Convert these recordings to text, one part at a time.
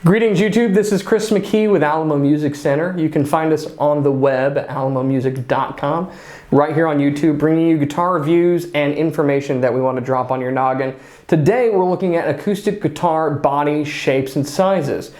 Greetings YouTube, this is Chris McKee with Alamo Music Center. You can find us on the web at alamomusic.com, right here on YouTube, bringing you guitar reviews and information that we want to drop on your noggin. Today we're looking at acoustic guitar body shapes and sizes.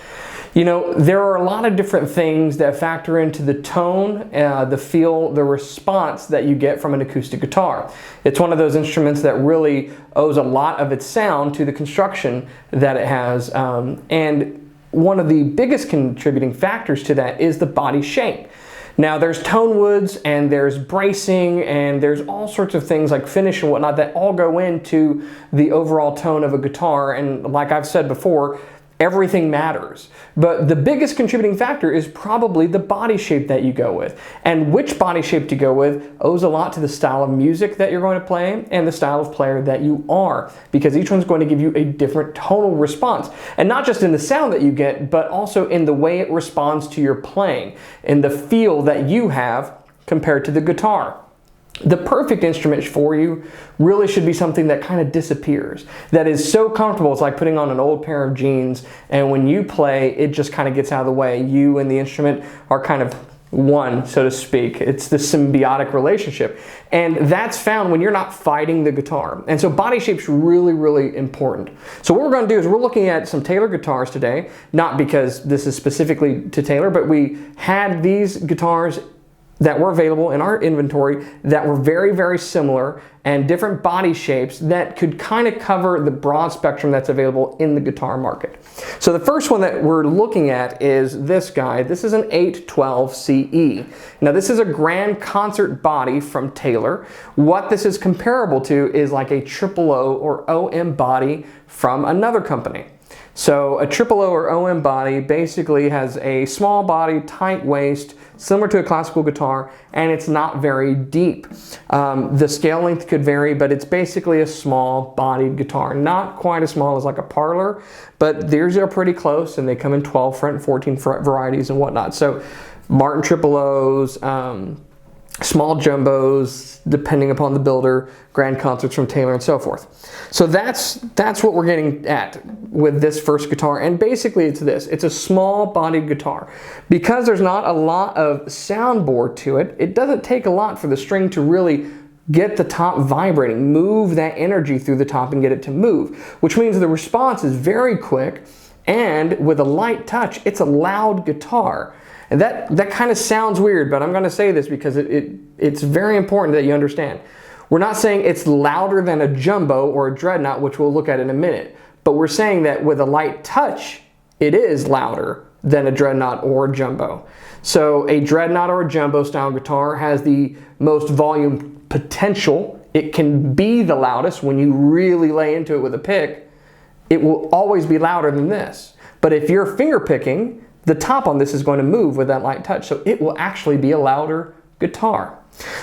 You know, there are a lot of different things that factor into the tone, the feel, the response that you get from an acoustic guitar. It's one of those instruments that really owes a lot of its sound to the construction that it has, and one of the biggest contributing factors to that is the body shape. Now there's tone woods and there's bracing and there's all sorts of things like finish and whatnot that all go into the overall tone of a guitar, and like I've said before, everything matters. But the biggest contributing factor is probably the body shape that you go with. And which body shape to go with owes a lot to the style of music that you're going to play and the style of player that you are, because each one's going to give you a different tonal response. And not just in the sound that you get, but also in the way it responds to your playing, in the feel that you have compared to the guitar. The perfect instrument for you really should be something that kind of disappears, that is so comfortable it's like putting on an old pair of jeans, and when you play it just kind of gets out of the way. You and the instrument are kind of one, so to speak. It's the symbiotic relationship, and that's found when you're not fighting the guitar. And so body shape's really important. So what we're going to do is we're looking at some Taylor guitars today, not because this is specifically to Taylor, but we had these guitars that were available in our inventory that were very similar and different body shapes that could kind of cover the broad spectrum that's available in the guitar market. So the first one that we're looking at is this guy. This is an 812 CE. Now this is a grand concert body from Taylor. What this is comparable to is like a triple O or OM body from another company. So a triple O or OM body basically has a small body, tight waist, similar to a classical guitar, and it's not very deep. The scale length could vary, but it's basically a small bodied guitar. Not quite as small as like a parlor, but theirs are pretty close, and they come in 12 fret and 14 fret varieties and whatnot. So Martin triple O's, small jumbos, depending upon the builder, grand concerts from Taylor, and so forth. So that's what we're getting at with this first guitar, and basically it's this. It's a small bodied guitar. Because there's not a lot of soundboard to it, it doesn't take a lot for the string to really get the top vibrating, move that energy through the top and get it to move, which means the response is very quick, and with a light touch, it's a loud guitar. And that kind of sounds weird, but I'm going to say this because it's very important that you understand. We're not saying it's louder than a jumbo or a Dreadnought, which we'll look at in a minute, but we're saying that with a light touch, it is louder than a Dreadnought or a jumbo. So a Dreadnought or a jumbo style guitar has the most volume potential. It can be the loudest when you really lay into it with a pick. It will always be louder than this. But if you're finger picking, the top on this is going to move with that light touch, so it will actually be a louder guitar.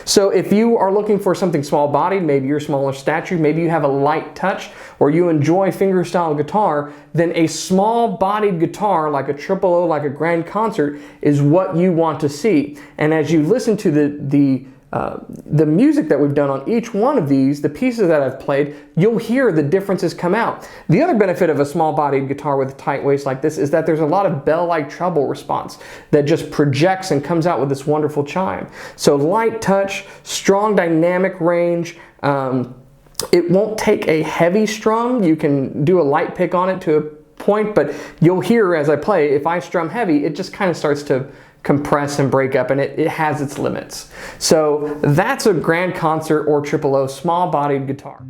So if you are looking for something small bodied, maybe you're smaller stature, maybe you have a light touch, or you enjoy finger style guitar, then a small bodied guitar like a triple O, like a grand concert, is what you want to see. And as you listen to the music that we've done on each one of these, the pieces that I've played, you'll hear the differences come out. The other benefit of a small bodied guitar with a tight waist like this is that there's a lot of bell-like treble response that just projects and comes out with this wonderful chime. So light touch, strong dynamic range. It won't take a heavy strum. You can do a light pick on it to a point, but you'll hear as I play, if I strum heavy, it just kind of starts to compress and break up, and it has its limits. So that's a grand concert or triple O small bodied guitar.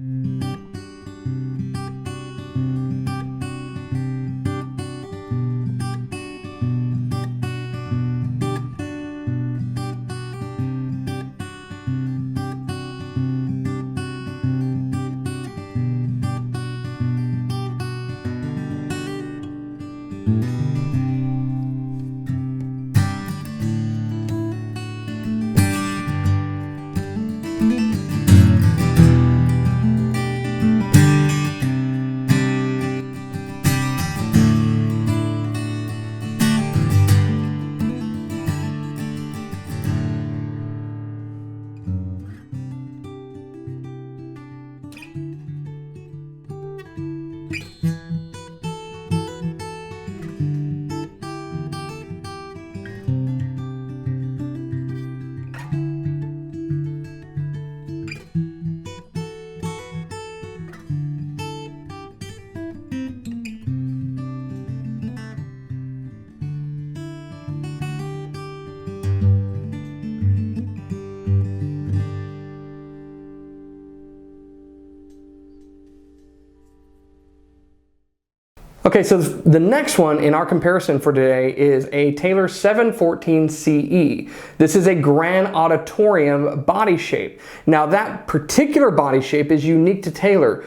Okay, so the next one in our comparison for today is a Taylor 714 CE. This is a Grand Auditorium body shape. Now that particular body shape is unique to Taylor.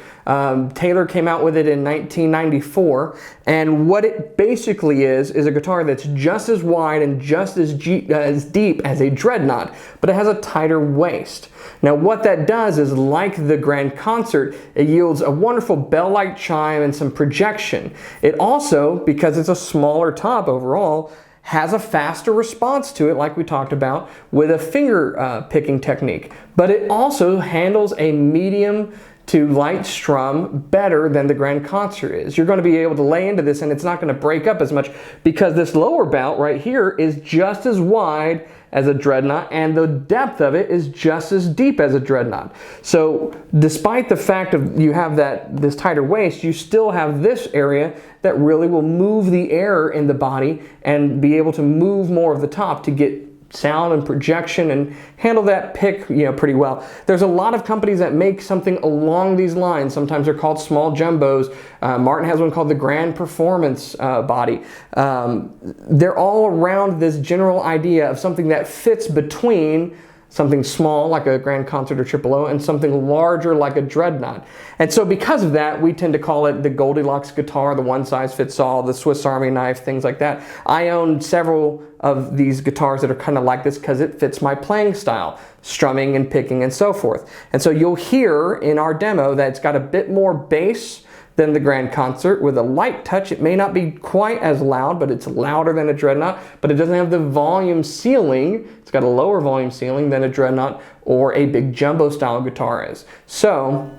Taylor came out with it in 1994, and what it basically is a guitar that's just as wide and just as deep as a Dreadnought, but it has a tighter waist. Now what that does is, like the Grand Concert, it yields a wonderful bell-like chime and some projection. It also, because it's a smaller top overall, has a faster response to it, like we talked about, with a finger picking technique. But it also handles a medium to light strum better than the Grand Concert is. You're going to be able to lay into this and it's not going to break up as much, because this lower bout right here is just as wide as a Dreadnought and the depth of it is just as deep as a Dreadnought. So despite the fact of you have this tighter waist, you still have this area that really will move the air in the body and be able to move more of the top to get sound and projection and handle that pick, pretty well. There's a lot of companies that make something along these lines. Sometimes they're called small jumbos. Martin has one called the Grand Performance body. They're all around this general idea of something that fits between something small like a Grand Concert or Triple O and something larger like a Dreadnought. And so because of that, we tend to call it the Goldilocks guitar, the one size fits all, the Swiss Army knife, things like that. I own several of these guitars that are kind of like this because it fits my playing style, strumming and picking and so forth. And so you'll hear in our demo that it's got a bit more bass than the Grand Concert. With a light touch, it may not be quite as loud, but it's louder than a Dreadnought, but it doesn't have the volume ceiling. It's got a lower volume ceiling than a Dreadnought or a big jumbo style guitar is. So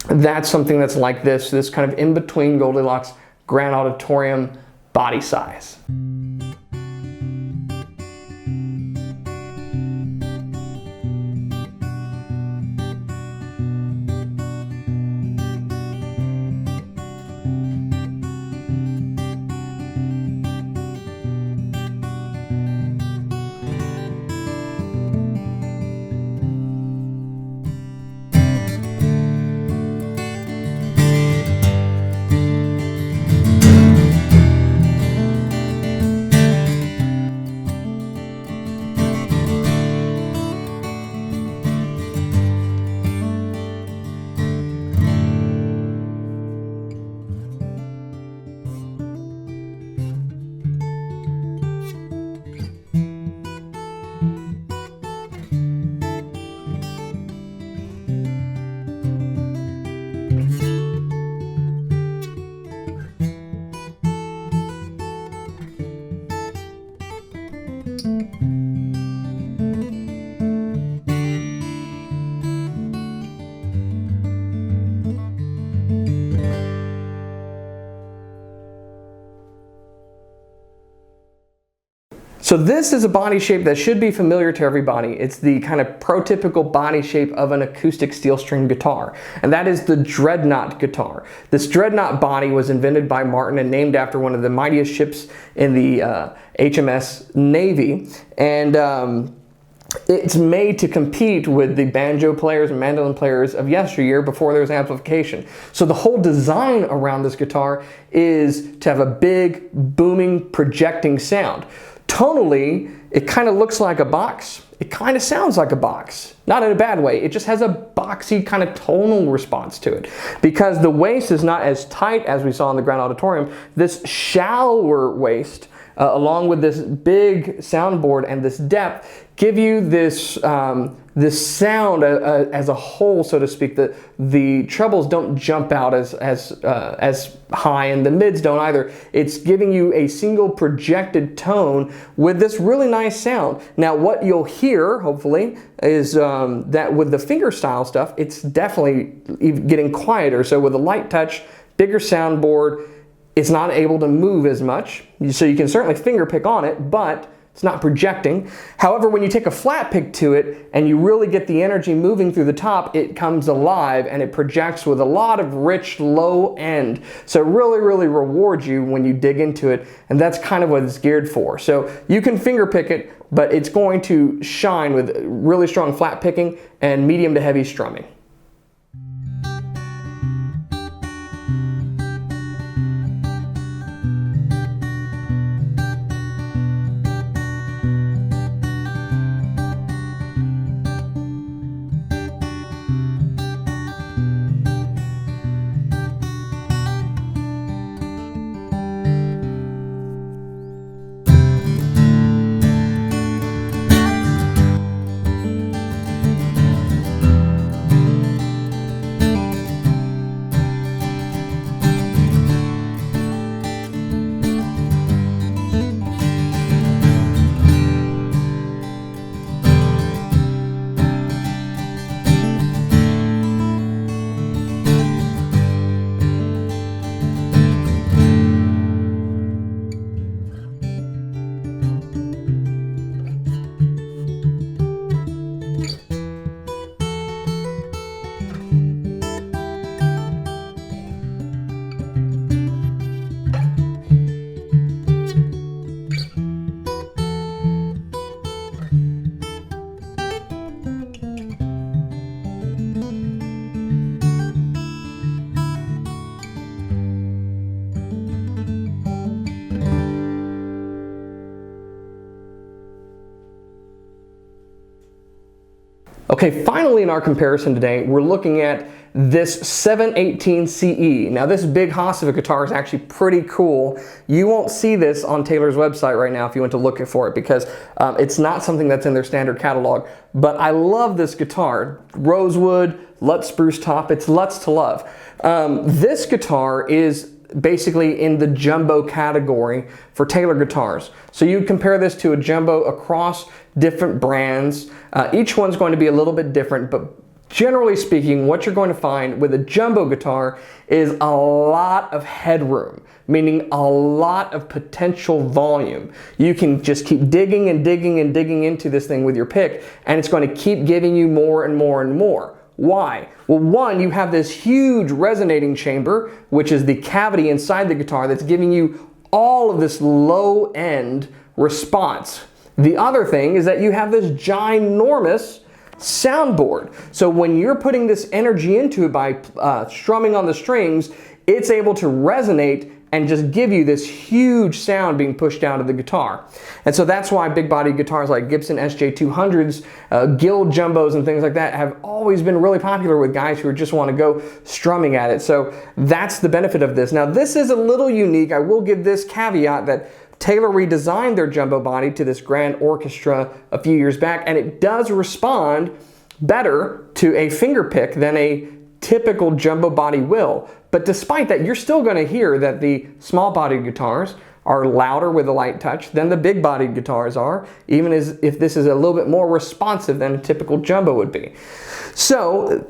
that's something that's like this kind of in between Goldilocks Grand Auditorium body size. So this is a body shape that should be familiar to everybody. It's the kind of prototypical body shape of an acoustic steel string guitar, and that is the Dreadnought guitar. This Dreadnought body was invented by Martin and named after one of the mightiest ships in the HMS Navy, and it's made to compete with the banjo players and mandolin players of yesteryear before there was amplification. So the whole design around this guitar is to have a big, booming, projecting sound. Tonally, it kind of looks like a box. It kind of sounds like a box. Not in a bad way. It just has a boxy kind of tonal response to it. Because the waist is not as tight as we saw in the Grand Auditorium, this shallower waist, along with this big soundboard and this depth, give you this this sound as a whole, so to speak. The trebles don't jump out as high, and the mids don't either. It's giving you a single projected tone with this really nice sound. Now, what you'll hear, hopefully, is that with the finger style stuff, it's definitely getting quieter. So with a light touch, bigger soundboard, it's not able to move as much. So you can certainly finger pick on it, but it's not projecting. However, when you take a flat pick to it and you really get the energy moving through the top, it comes alive and it projects with a lot of rich low end. So it really, really rewards you when you dig into it, and that's kind of what it's geared for. So you can finger pick it, but it's going to shine with really strong flat picking and medium to heavy strumming. Okay, finally in our comparison today, we're looking at this 718 CE. Now this big hoss of a guitar is actually pretty cool. You won't see this on Taylor's website right now if you went to look for it, because it's not something that's in their standard catalog. But I love this guitar. Rosewood, Lutz spruce top, it's Lutz to love. This guitar is basically in the jumbo category for Taylor guitars. So you compare this to a jumbo across different brands. Each one's going to be a little bit different, but generally speaking, what you're going to find with a jumbo guitar is a lot of headroom, meaning a lot of potential volume. You can just keep digging and digging and digging into this thing with your pick, and it's going to keep giving you more and more and more. Why? Well, one, you have this huge resonating chamber, which is the cavity inside the guitar that's giving you all of this low-end response. The other thing is that you have this ginormous soundboard. So when you're putting this energy into it by strumming on the strings, it's able to resonate and just give you this huge sound being pushed down to the guitar. And so that's why big body guitars like Gibson SJ200s, Guild Jumbos and things like that have always been really popular with guys who just want to go strumming at it. So that's the benefit of this. Now this is a little unique. I will give this caveat that Taylor redesigned their jumbo body to this grand orchestra a few years back, and it does respond better to a finger pick than a typical jumbo body will. But despite that, you're still going to hear that the small bodied guitars are louder with a light touch than the big bodied guitars are, even as if this is a little bit more responsive than a typical jumbo would be. So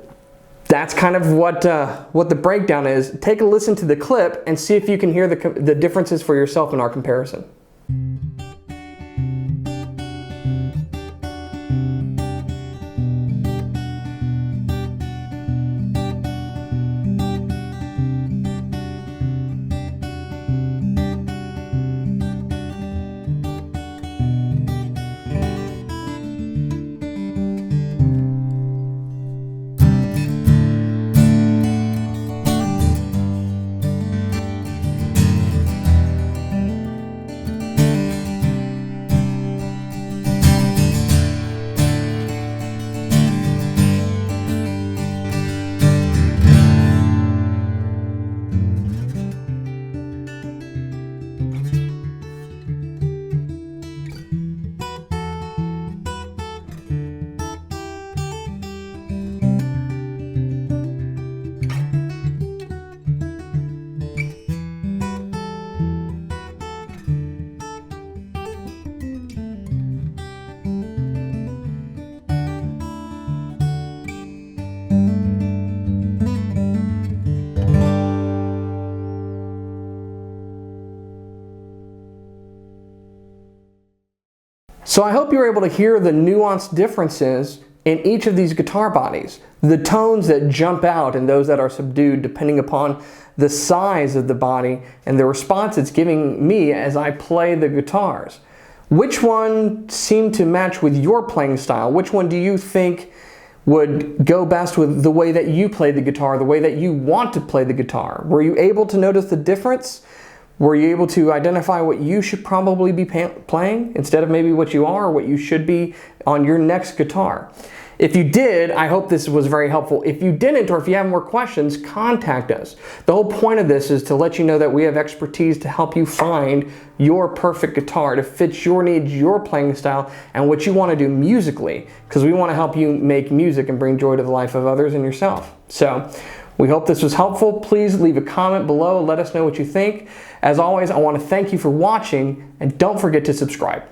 that's kind of what the breakdown is. Take a listen to the clip and see if you can hear the differences for yourself in our comparison. So I hope you were able to hear the nuanced differences in each of these guitar bodies. The tones that jump out and those that are subdued depending upon the size of the body and the response it's giving me as I play the guitars. Which one seemed to match with your playing style? Which one do you think would go best with the way that you play the guitar, the way that you want to play the guitar? Were you able to notice the difference? Were you able to identify what you should probably be playing instead of maybe what you are or what you should be on your next guitar? If you did, I hope this was very helpful. If you didn't, or if you have more questions, contact us. The whole point of this is to let you know that we have expertise to help you find your perfect guitar to fit your needs, your playing style, and what you want to do musically, because we want to help you make music and bring joy to the life of others and yourself. So we hope this was helpful. Please leave a comment below. Let us know what you think. As always, I want to thank you for watching, and don't forget to subscribe.